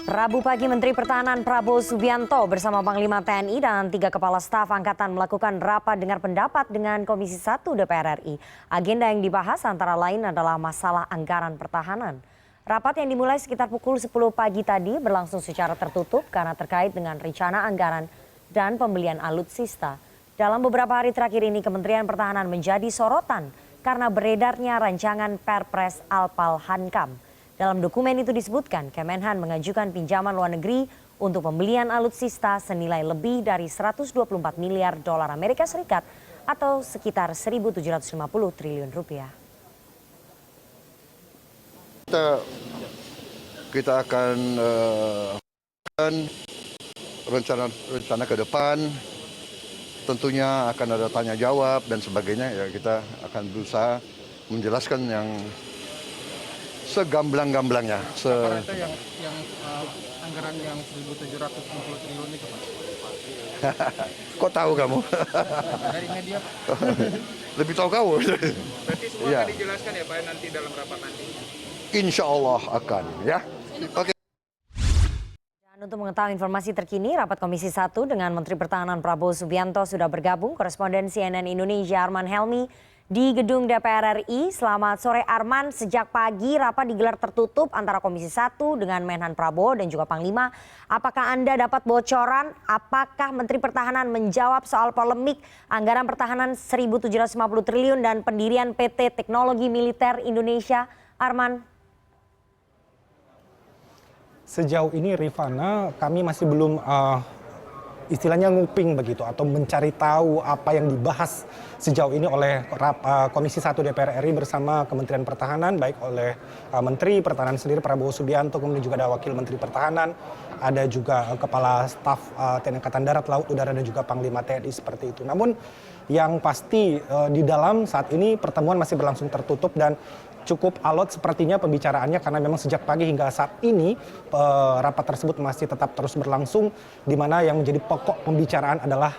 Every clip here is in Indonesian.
Rabu pagi, Menteri Pertahanan Prabowo Subianto bersama Panglima TNI dan 3 Kepala Staf Angkatan melakukan rapat dengar pendapat dengan Komisi 1 DPR RI. Agenda yang dibahas antara lain adalah masalah anggaran pertahanan. Rapat yang dimulai sekitar pukul 10 pagi tadi berlangsung secara tertutup karena terkait dengan rencana anggaran dan pembelian alutsista. Dalam beberapa hari terakhir ini, Kementerian Pertahanan menjadi sorotan karena beredarnya rancangan Perpres Alpal Hankam. Dalam dokumen itu disebutkan Kemenhan mengajukan pinjaman luar negeri untuk pembelian alutsista senilai lebih dari 124 miliar dolar Amerika Serikat atau sekitar 1.750 triliun rupiah. Kita akan rencana ke depan, tentunya akan ada tanya jawab dan sebagainya. Ya, kita akan berusaha menjelaskan yang segamblang-gamblangnya. Apa yang anggaran yang 1.750 triliun itu, Pak? Kok tahu kamu? Dari media. Lebih tahu kamu. Berarti semua Ya. akan dijelaskan ya Pak nanti dalam rapat nanti? Insya Allah akan, ya. Oke. Dan untuk mengetahui informasi terkini, rapat Komisi 1 dengan Menteri Pertahanan Prabowo Subianto sudah bergabung koresponden CNN Indonesia Arman Helmi di gedung DPR RI. Selamat sore Arman, sejak pagi rapat digelar tertutup antara Komisi 1 dengan Menhan Prabowo dan juga Panglima. Apakah Anda dapat bocoran apakah Menteri Pertahanan menjawab soal polemik anggaran pertahanan 1.750 triliun dan pendirian PT Teknologi Militer Indonesia? Arman. Sejauh ini Rifana, kami masih belum istilahnya nguping begitu atau mencari tahu apa yang dibahas sejauh ini oleh Komisi 1 DPR RI bersama Kementerian Pertahanan, baik oleh Menteri Pertahanan sendiri Prabowo Subianto, kemudian juga ada Wakil Menteri Pertahanan, ada juga Kepala Staf TNI Angkatan Darat, Laut, Udara dan juga Panglima TNI seperti itu. Namun yang pasti di dalam saat ini pertemuan masih berlangsung tertutup dan cukup alot sepertinya pembicaraannya karena memang sejak pagi hingga saat ini rapat tersebut masih tetap terus berlangsung, di mana yang menjadi pokok pembicaraan adalah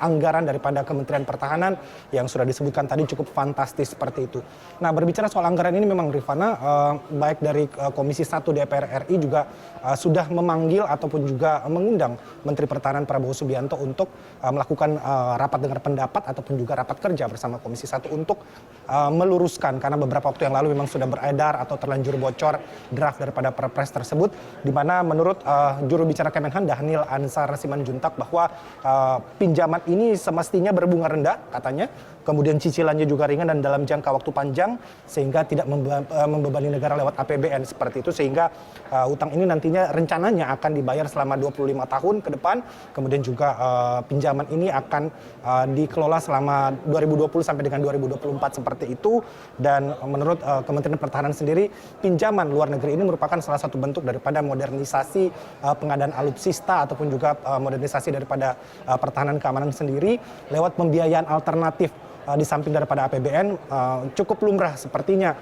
anggaran daripada Kementerian Pertahanan yang sudah disebutkan tadi cukup fantastis seperti itu. Nah, berbicara soal anggaran ini memang Rifana, baik dari Komisi 1 DPR RI juga sudah memanggil ataupun juga mengundang Menteri Pertahanan Prabowo Subianto untuk melakukan rapat dengar pendapat ataupun juga rapat kerja bersama Komisi 1 untuk meluruskan, karena beberapa waktu yang lalu memang sudah beredar atau terlanjur bocor draft daripada Perpres tersebut, di mana menurut juru bicara Kemenhan Dhanil Ansar Simanjuntak bahwa pinjaman ini semestinya berbunga rendah katanya, kemudian cicilannya juga ringan dan dalam jangka waktu panjang sehingga tidak membebani negara lewat APBN seperti itu, sehingga utang ini nantinya rencananya akan dibayar selama 25 tahun ke depan, kemudian juga pinjaman ini akan dikelola selama 2020 sampai dengan 2024 seperti itu. Dan menurut Kementerian Pertahanan sendiri, pinjaman luar negeri ini merupakan salah satu bentuk daripada modernisasi pengadaan alutsista ataupun juga modernisasi daripada pertahanan keamanan sendiri lewat pembiayaan alternatif. Di samping daripada APBN, cukup lumrah sepertinya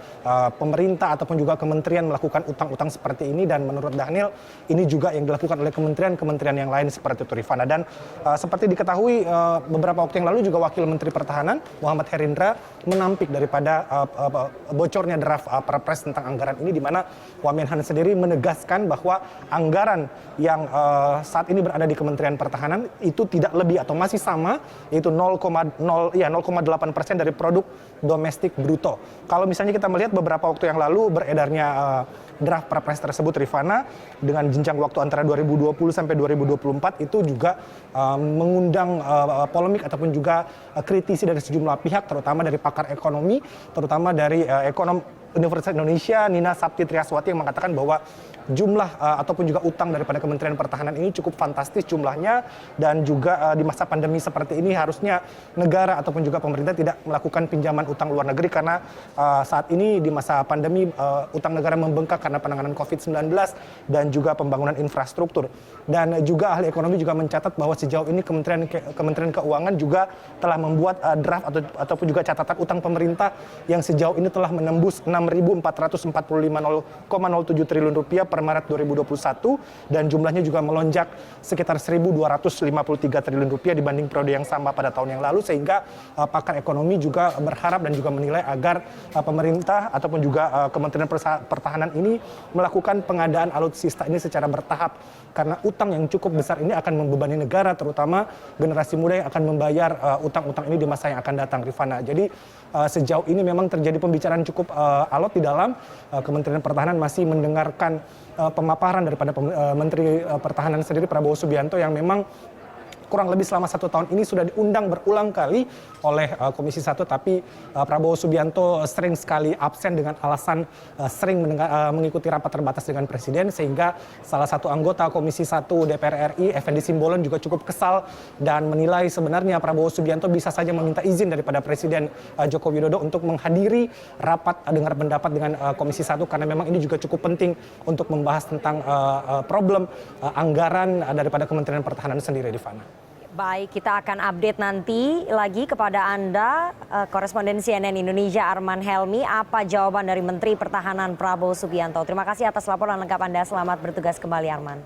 pemerintah ataupun juga kementerian melakukan utang-utang seperti ini, dan menurut Dhanil ini juga yang dilakukan oleh kementerian-kementerian yang lain seperti itu, Rifana. Dan seperti diketahui beberapa waktu yang lalu juga Wakil Menteri Pertahanan Muhammad Herindra menampik daripada bocornya draft Perpres tentang anggaran ini, di mana Wamenhan sendiri menegaskan bahwa anggaran yang saat ini berada di Kementerian Pertahanan itu tidak lebih atau masih sama, yaitu 0,8% dari produk domestik bruto. Kalau misalnya kita melihat beberapa waktu yang lalu beredarnya draft Perpres tersebut, Rifana, dengan jenjang waktu antara 2020 sampai 2024 itu juga mengundang polemik ataupun juga kritisi dari sejumlah pihak, terutama dari pakar ekonomi, terutama dari ekonom Universitas Indonesia Nina Sapti Triaswati yang mengatakan bahwa jumlah ataupun juga utang daripada Kementerian Pertahanan ini cukup fantastis jumlahnya, dan juga di masa pandemi seperti ini harusnya negara ataupun juga pemerintah tidak melakukan pinjaman utang luar negeri, karena saat ini di masa pandemi utang negara membengkak karena penanganan COVID-19 dan juga pembangunan infrastruktur. Dan juga ahli ekonomi juga mencatat bahwa sejauh ini Kementerian Keuangan juga telah membuat draft ataupun juga catatan utang pemerintah yang sejauh ini telah menembus 6 6.445,07 triliun rupiah per Maret 2021 dan jumlahnya juga melonjak sekitar 1.253 triliun rupiah dibanding periode yang sama pada tahun yang lalu, sehingga pakar ekonomi juga berharap dan juga menilai agar pemerintah ataupun juga Kementerian Pertahanan ini melakukan pengadaan alutsista ini secara bertahap, karena utang yang cukup besar ini akan membebani negara, terutama generasi muda yang akan membayar utang-utang ini di masa yang akan datang, Rifana. Jadi sejauh ini memang terjadi pembicaraan cukup alot di dalam. Kementerian Pertahanan masih mendengarkan pemaparan daripada Menteri Pertahanan sendiri, Prabowo Subianto, yang memang kurang lebih selama 1 tahun ini sudah diundang berulang kali oleh Komisi 1, tapi Prabowo Subianto sering sekali absen dengan alasan sering mengikuti rapat terbatas dengan Presiden, sehingga salah satu anggota Komisi 1 DPR RI, Effendi Simbolon, juga cukup kesal dan menilai sebenarnya Prabowo Subianto bisa saja meminta izin daripada Presiden Joko Widodo untuk menghadiri rapat dengar pendapat dengan Komisi 1, karena memang ini juga cukup penting untuk membahas tentang problem anggaran daripada Kementerian Pertahanan sendiri, Rifana. Baik, kita akan update nanti lagi kepada Anda, koresponden CNN Indonesia Arman Helmi, apa jawaban dari Menteri Pertahanan Prabowo Subianto. Terima kasih atas laporan lengkap Anda. Selamat bertugas kembali, Arman.